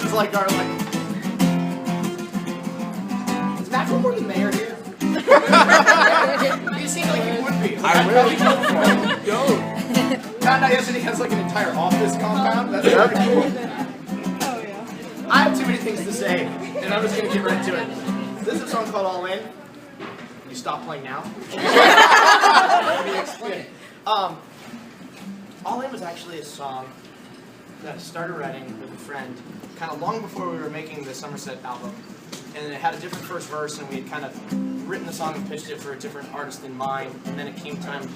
This is like our Is Matt Wilmore the mayor here? You seem like you would be. I really don't. Found out yesterday he has like an entire office compound. That's pretty cool. Oh, yeah. I have too many things to say, and I'm just gonna get right to it. This is a song called All In. You stop playing now. Let me explain. All In was actually a song that I started writing with a friend kind of long before we were making the Somerset album. And it had a different first verse, and we had kind of written the song and pitched it for a different artist in mind. And then it came time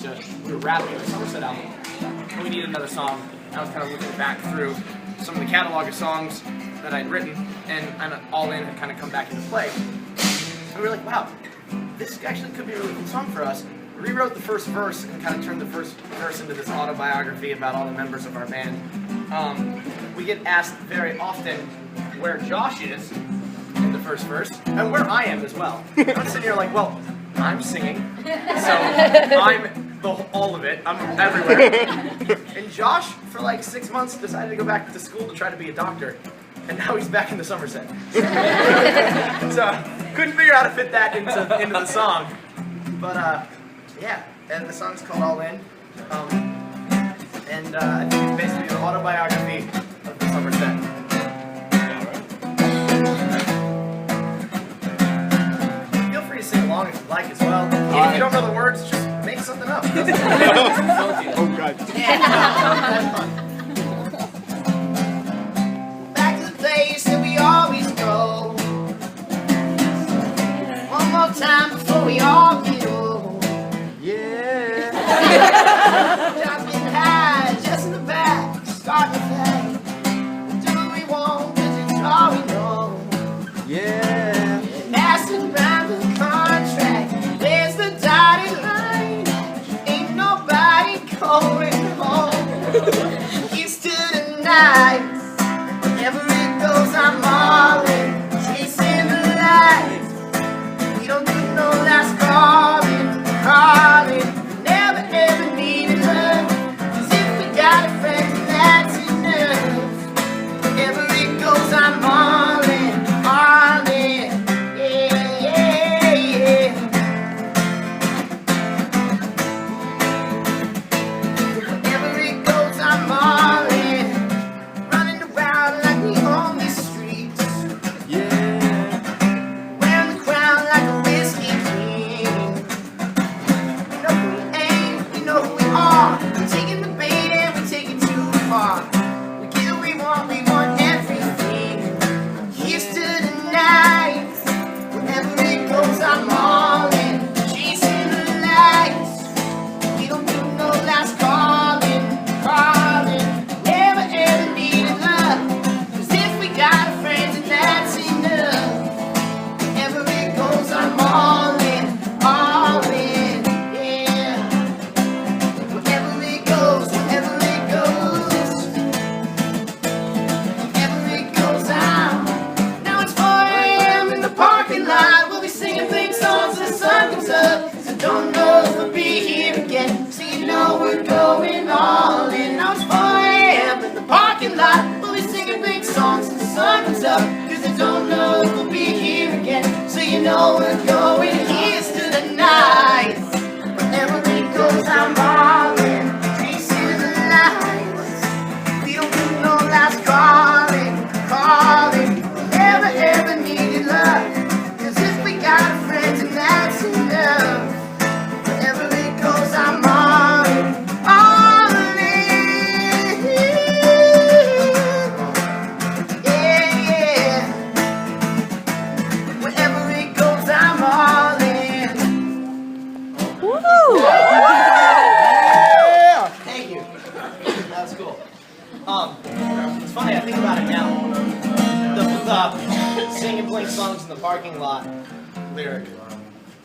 we were wrapping the Somerset album, and we needed another song. I was kind of looking back through some of the catalog of songs that I'd written, and All In had kind of come back into play. And we were like, wow, this actually could be a really cool song for us. We rewrote the first verse and kind of turned the first verse into this autobiography about all the members of our band. We get asked very often where Josh is in the first verse, and where I am as well. I'm sitting here like, well, I'm singing, so I'm all of it. I'm everywhere. And Josh, for like 6 months, decided to go back to school to try to be a doctor, and now he's back in the Somerset. So couldn't figure out how to fit that into the song, but yeah. And the song's called All In, and I think it's basically the autobiography of the Somerset. Sing along if you like as well. Even if you don't know the words, just make something up. Oh God. Yeah, that's fun. Back to the place that we always go. One more time before we all get old. Yeah. Dropping high, just in the back, starting to fade. Do what we want, 'cause it's all we know. Yeah. Passing around the contract, there's the dotted line. Ain't nobody going home. Here's to the night. Wherever it goes, I'm all in. Chasing the lights. We don't do no last calling. Never ever needed love. 'Cause if we got a friend, that's enough. Wherever it goes, I'm all in. It's funny, I think about it now. The singing playing songs in the parking lot lyric,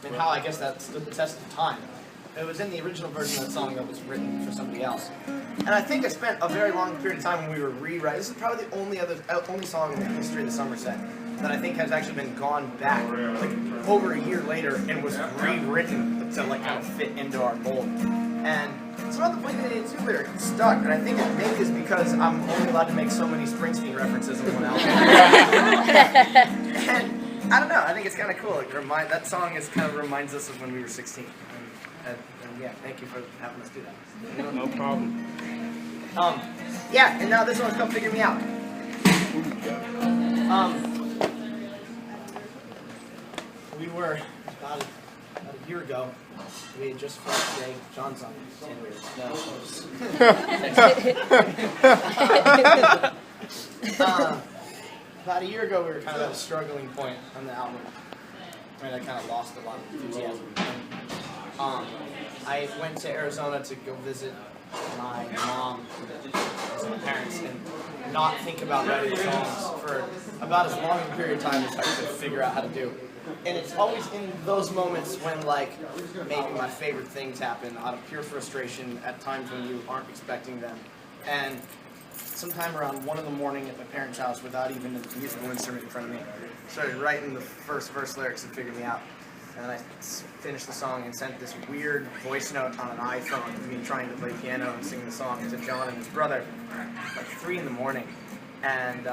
and how I guess that stood the test of time. It was in the original version of that song that was written for somebody else. And I think I spent a very long period of time when we were rewriting. This is probably the only song in the history of the Somerset that I think has actually been gone back like over a year later and was rewritten to like kind of fit into our mold. And some of the Blink-182 lyrics stuck, and I think it maybe is because I'm only allowed to make so many Springsteen references in one album. And I don't know, I think it's kind of cool. That song kind of reminds us of when we were 16. And yeah, thank you for having us do that. No problem. Yeah, and now this one's called Figure Me Out. We were about a year ago. We had just finished Jay John's on 10 years. No. About a year ago, we were kind of at a struggling point on the album. I kind of lost a lot of enthusiasm. I went to Arizona to go visit my mom and my parents and not think about writing songs for about as long a period of time as I could figure out how to do. And it's always in those moments when, like, maybe my favorite things happen out of pure frustration at times when you aren't expecting them. And sometime around 1 in the morning at my parents' house, without even a musical instrument in front of me, started writing the first verse lyrics and Figured Me Out. And I finished the song and sent this weird voice note on an iPhone of me trying to play piano and sing the song to John and his brother, like 3 in the morning. And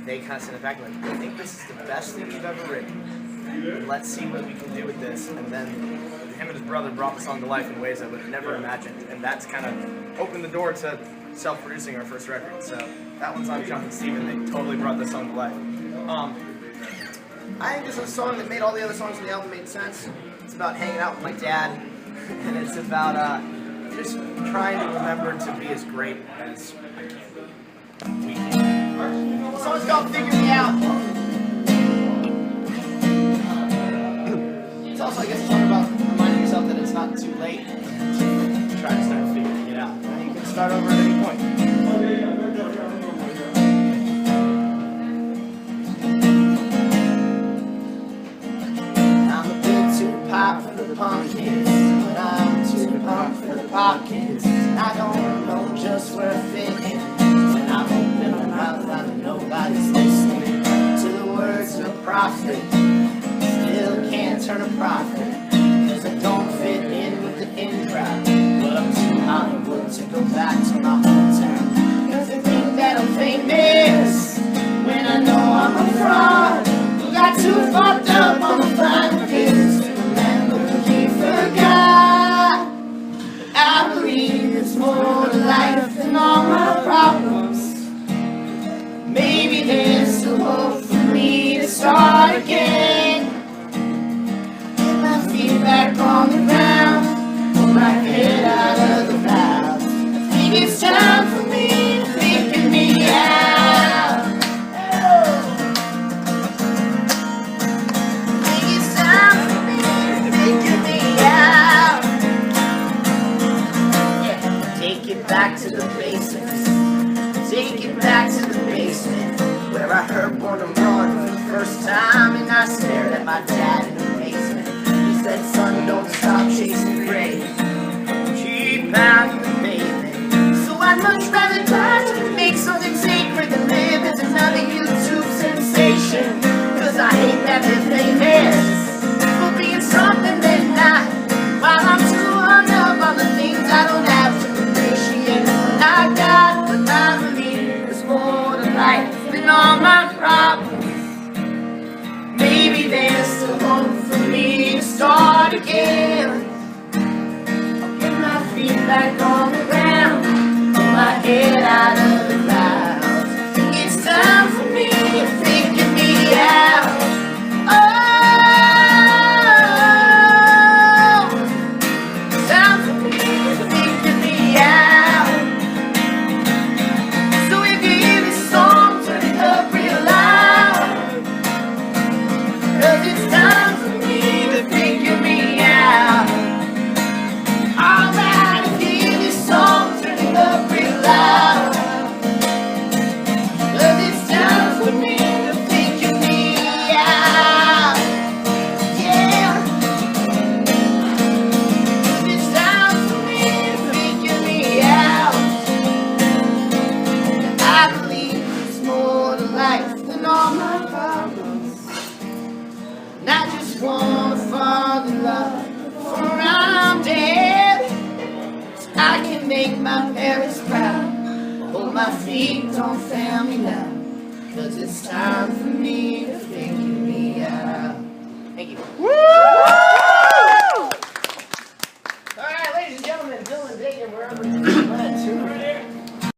they kind of sent it back like, I think this is the best thing you've ever written. Let's see what we can do with this. And then him and his brother brought the song to life in ways I would have never imagined. And that's kind of opened the door to self-producing our first record. So that one's on John and Steven. They totally brought this song to life. I think this is a song that made all the other songs on the album made sense. It's about hanging out with my dad. And it's about just trying to remember to be as great as we can. The song's called Figure Me Out. It's also, I guess, a song about reminding yourself that it's not too late to try to start figuring it out. And you can start over at any point. I'm a bit too pop for the pumpkins, but I'm too pop for the pockets. I don't know just where I fit in. When I open my mouth, I know nobody's listening to the words of a prophet. Still can't turn a profit, 'cause I don't fit in with the in crowd. But I'm too Hollywood to go back to my hometown, 'cause I think that I'm famous when I know I'm a fraud. Who got too fucked up on the fine kids to remember he forgot. I believe there's more to life than all my problems. Maybe there's still hope for me to start again. Get my feet back on the ground, pull my head out of the clouds. I think it's time for me to figure me out. I think it's time for me to figure me out. Yeah, take it back to the basics. Take it back to the basement, where I heard Born to Run for the first time. And I stared at my dad in amazement. He said, son, don't stop chasing great, keep out the pavement. So I'd much rather die to make something sacred than live as another YouTube sensation. 'Cause I hate that they're famous for being something they're not, while I'm too hung up on the things I don't have to appreciate what I got. But I believe there's more to life than all my problems. Maybe there's still hope for me to start again. I'll get my feet back on the ground, pull my head out of the clouds. It's time for me to figure me out. It's time for me to figure me out. So if you hear this song, turn it up real loud, 'cause it's time for me to figure me out. Alright, if you hear this song, turn it up real loud, 'cause it's time for me to figure me out. Yeah, it's time for me to figure me out. I believe there's more to life than all my problems. And I just wanna fall in love before I'm dead, so I can make my parents proud. Hold my feet, don't fail me now. 'cause it's time for me to figure me out. Thank you. Woo! All right, ladies and gentlemen, Dylan Bacon, wherever you're at,